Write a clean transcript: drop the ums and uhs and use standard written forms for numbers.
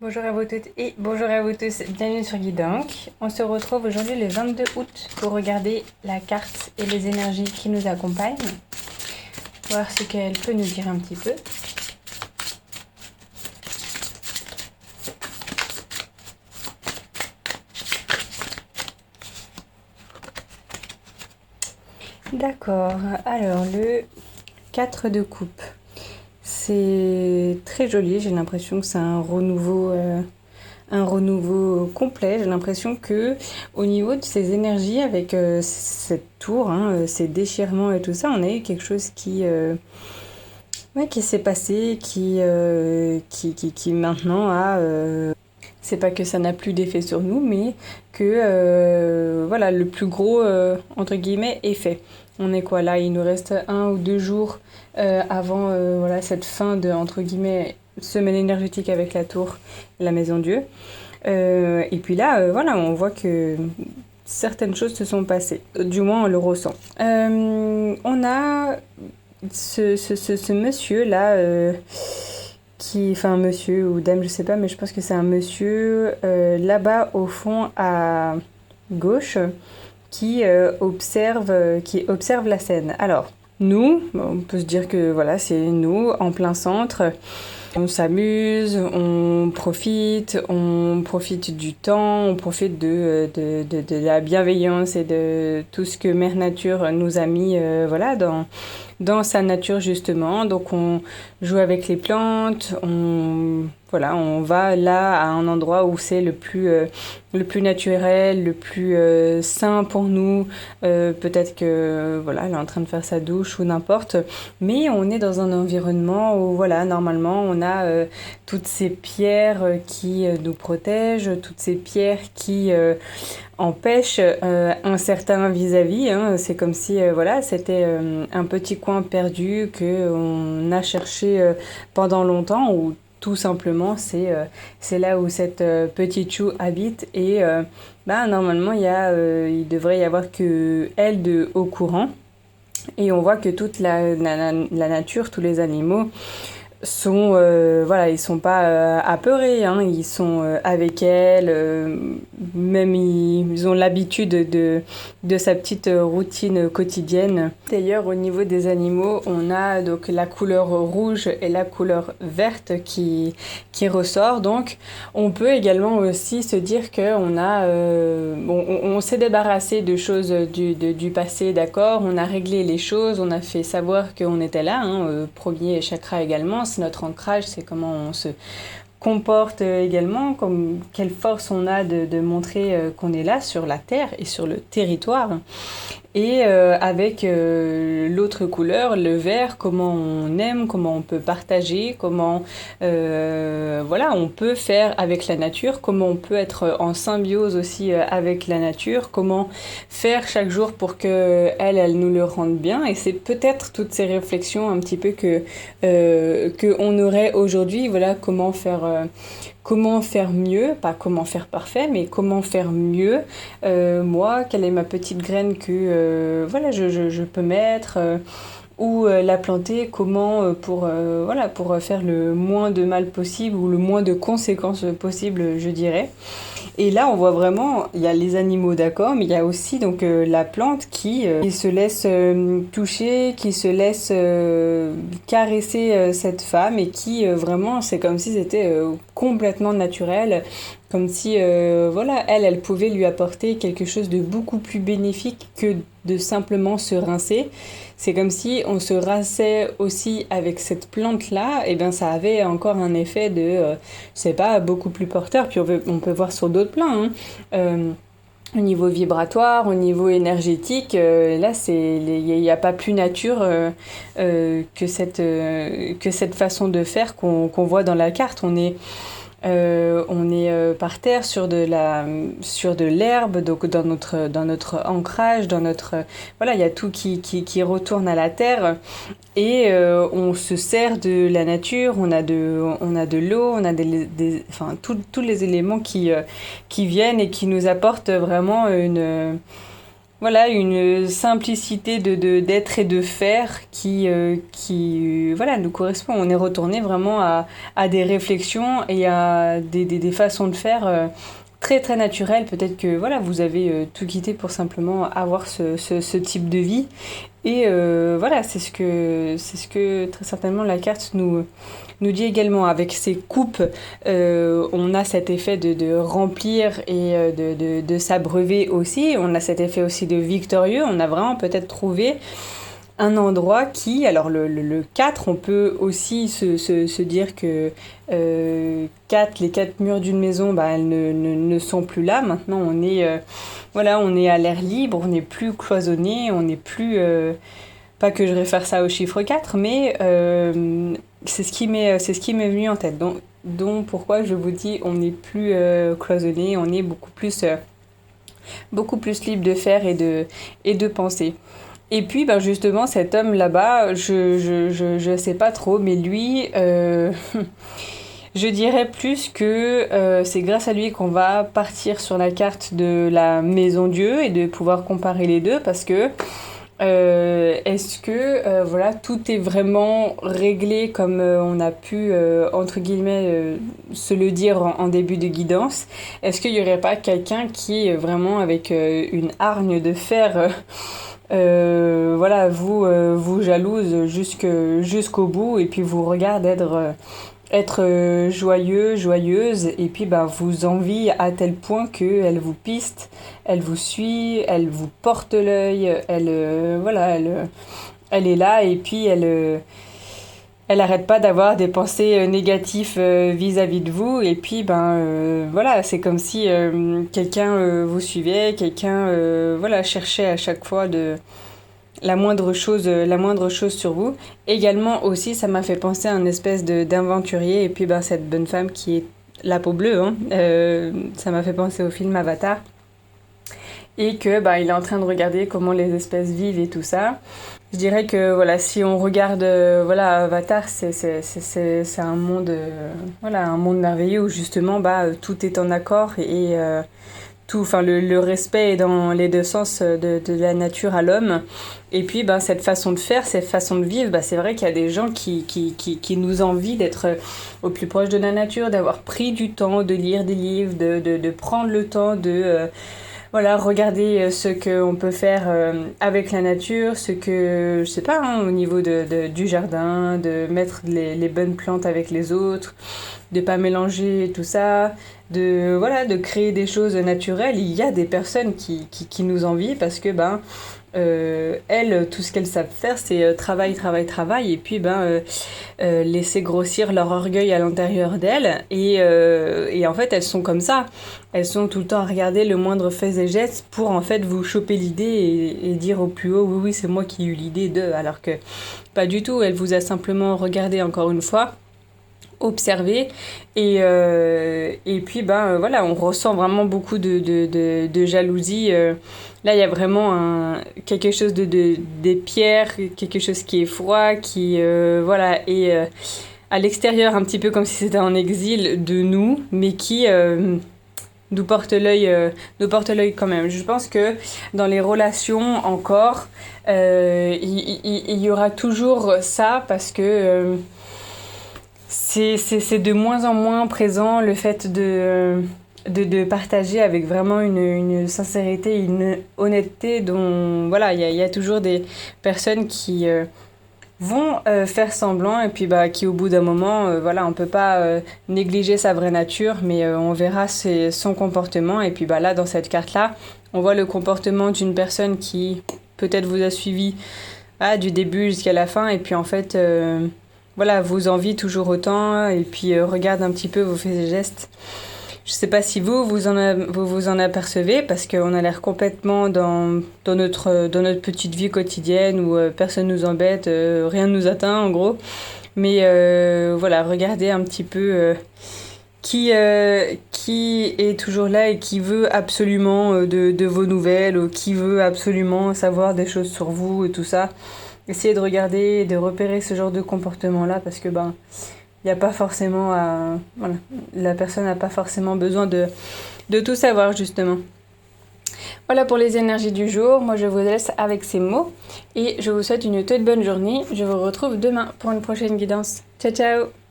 Bonjour à vous toutes et bonjour à vous tous, bienvenue sur Guidank. On se retrouve aujourd'hui le 22 août pour regarder la carte et les énergies qui nous accompagnent. Voir ce qu'elle peut nous dire un petit peu. D'accord, alors le 4 de coupe. C'est très joli, j'ai l'impression que c'est un renouveau complet. J'ai l'impression que au niveau de ces énergies, avec cette tour, ces déchirements et tout ça, on a eu quelque chose qui s'est passé, qui maintenant a... c'est pas que ça n'a plus d'effet sur nous, mais que voilà, le plus gros, entre guillemets, est fait. On est quoi là? Il nous reste 1 ou 2 jours avant voilà, cette fin de, entre guillemets, semaine énergétique avec la tour, la maison Dieu. Et puis là, voilà, on voit que certaines choses se sont passées. Du moins, on le ressent. On a ce monsieur-là, enfin monsieur ou dame, je sais pas, mais je pense que c'est un monsieur là-bas au fond à gauche qui observe la scène. Alors, nous, on peut se dire que voilà, c'est nous en plein centre. On s'amuse, on profite du temps, on profite de la bienveillance et de tout ce que Mère Nature nous a mis voilà, dans sa nature justement. Donc on joue avec les plantes, on va là à un endroit où c'est le plus naturel, le plus sain pour nous. Peut-être que voilà, elle est en train de faire sa douche ou n'importe, mais on est dans un environnement où voilà, normalement on a toutes ces pierres qui nous protègent, toutes ces pierres qui empêchent un certain vis-à-vis. C'est comme si voilà, c'était un petit coin perdu que on a cherché pendant longtemps, ou tout simplement c'est là où cette petite chou habite, et normalement il devrait y avoir que elle au courant, et on voit que toute la nature, tous les animaux sont voilà, ils sont pas apeurés, ils sont avec elle, même ils ont l'habitude de sa petite routine quotidienne. D'ailleurs, au niveau des animaux, on a donc la couleur rouge et la couleur verte qui ressort. Donc on peut également aussi se dire que on s'est débarrassé de choses du passé, d'accord, on a réglé les choses, on a fait savoir qu'on était là, premier chakra également, c'est notre ancrage, c'est comment on se comporte également, comme quelle force on a de montrer qu'on est là sur la terre et sur le territoire. Et avec l'autre couleur, le vert, comment on aime, comment on peut partager, comment voilà, on peut faire avec la nature, comment on peut être en symbiose aussi avec la nature, comment faire chaque jour pour que elle nous le rende bien. Et c'est peut-être toutes ces réflexions un petit peu que on aurait aujourd'hui. Voilà, comment faire mieux, pas comment faire parfait, mais comment faire mieux. Moi, quelle est ma petite graine que voilà, je peux mettre, ou la planter, comment pour faire le moins de mal possible, ou le moins de conséquences possible, je dirais. Et là, on voit vraiment, il y a les animaux, d'accord, mais il y a aussi donc la plante qui se laisse toucher, qui se laisse caresser cette femme, et qui vraiment, c'est comme si c'était complètement naturel, comme si voilà, elle pouvait lui apporter quelque chose de beaucoup plus bénéfique que de simplement se rincer. C'est comme si on se rinçait aussi avec cette plante-là, et bien ça avait encore un effet de, je sais pas, beaucoup plus porteur. Puis on peut voir sur d'autres plans, au niveau vibratoire, au niveau énergétique, là il n'y a pas plus nature que cette façon de faire qu'on voit dans la carte. On est par terre sur de l'herbe, donc dans notre ancrage, voilà, il y a tout qui retourne à la terre, et on se sert de la nature. On a de l'eau, on a enfin tous les éléments qui viennent et qui nous apportent vraiment voilà, une simplicité d'être et de faire voilà, nous correspond. On est retourné vraiment à des réflexions et à des façons de faire très très naturelles. Peut-être que voilà, vous avez tout quitté pour simplement avoir ce type de vie. Et voilà, c'est ce que très certainement la carte nous dit également. Avec ces coupes, on a cet effet de remplir et de s'abreuver aussi. On a cet effet aussi de victorieux. On a vraiment peut-être trouvé un endroit qui, alors le 4, on peut aussi se dire que les quatre murs d'une maison, bah, elles ne sont plus là. Maintenant, voilà, on est à l'air libre, on n'est plus cloisonné, on n'est plus... pas que je réfère ça au chiffre 4, mais c'est ce qui m'est venu en tête. Donc pourquoi je vous dis on n'est plus cloisonné, on est beaucoup plus libre de faire et de penser. Et puis, ben justement, cet homme là-bas, je sais pas trop, mais lui, je dirais plus que c'est grâce à lui qu'on va partir sur la carte de la maison Dieu et de pouvoir comparer les deux, parce que est-ce que voilà, tout est vraiment réglé comme on a pu, entre guillemets, se le dire en début de guidance? Est-ce qu'il n'y aurait pas quelqu'un qui, vraiment avec une hargne de fer, voilà, vous jalouse jusqu'au bout et puis vous regarde être joyeux, joyeuse, et puis bah, vous envie à tel point qu'elle vous piste, elle vous suit, elle vous porte l'œil, voilà, elle est là, et puis elle arrête pas d'avoir des pensées négatives vis-à-vis de vous, et puis ben voilà, c'est comme si quelqu'un vous suivait, quelqu'un voilà, cherchait à chaque fois la moindre chose sur vous. Également aussi, ça m'a fait penser à une espèce d'aventurier, et puis ben cette bonne femme qui est la peau bleue, hein, ça m'a fait penser au film Avatar, et que bah, il est en train de regarder comment les espèces vivent et tout ça. Je dirais que voilà, si on regarde voilà, Avatar, c'est un monde voilà, un monde merveilleux où justement bah, tout est en accord et tout, enfin le respect est dans les deux sens de la nature à l'homme. Et puis ben, cette façon de faire, cette façon de vivre, bah, c'est vrai qu'il y a des gens qui nous envient d'être au plus proche de la nature, d'avoir pris du temps de lire des livres, de prendre le temps de voilà, regarder ce qu'on peut faire avec la nature, ce que, je sais pas, hein, au niveau du jardin, de mettre les bonnes plantes avec les autres, de pas mélanger tout ça, voilà, de créer des choses naturelles. Il y a des personnes qui nous envient parce que ben elles, tout ce qu'elles savent faire, c'est travail, travail, travail, et puis ben laisser grossir leur orgueil à l'intérieur d'elles, et en fait elles sont comme ça, elles sont tout le temps à regarder le moindre fait et geste pour en fait vous choper l'idée et dire au plus haut oui oui c'est moi qui ai eu l'idée de, alors que pas du tout, elle vous a simplement regardé encore une fois, observer, et puis ben voilà, on ressent vraiment beaucoup de jalousie. Là il y a vraiment quelque chose des pierres, quelque chose qui est froid, qui voilà, et à l'extérieur un petit peu comme si c'était en exil de nous, mais qui nous porte l'œil quand même. Je pense que dans les relations encore, il y aura toujours ça, parce que c'est de moins en moins présent, le fait de partager avec vraiment une sincérité, une honnêteté dont, voilà, il y a toujours des personnes qui vont faire semblant, et puis bah, qui au bout d'un moment, voilà, on peut pas négliger sa vraie nature, mais on verra son comportement, et puis bah, là, dans cette carte-là, on voit le comportement d'une personne qui peut-être vous a suivi du début jusqu'à la fin, et puis en fait... voilà, vous envie toujours autant, et puis regarde un petit peu vos faits et gestes. Je sais pas si vous en apercevez, parce qu'on a l'air complètement dans notre petite vie quotidienne où personne nous embête, rien ne nous atteint en gros. Mais voilà, regardez un petit peu qui est toujours là et qui veut absolument de vos nouvelles, ou qui veut absolument savoir des choses sur vous et tout ça. Essayez de regarder et de repérer ce genre de comportement-là, parce que ben, il n'y a pas forcément voilà, la personne n'a pas forcément besoin de tout savoir, justement. Voilà pour les énergies du jour. Moi, je vous laisse avec ces mots et je vous souhaite une toute bonne journée. Je vous retrouve demain pour une prochaine guidance. Ciao, ciao!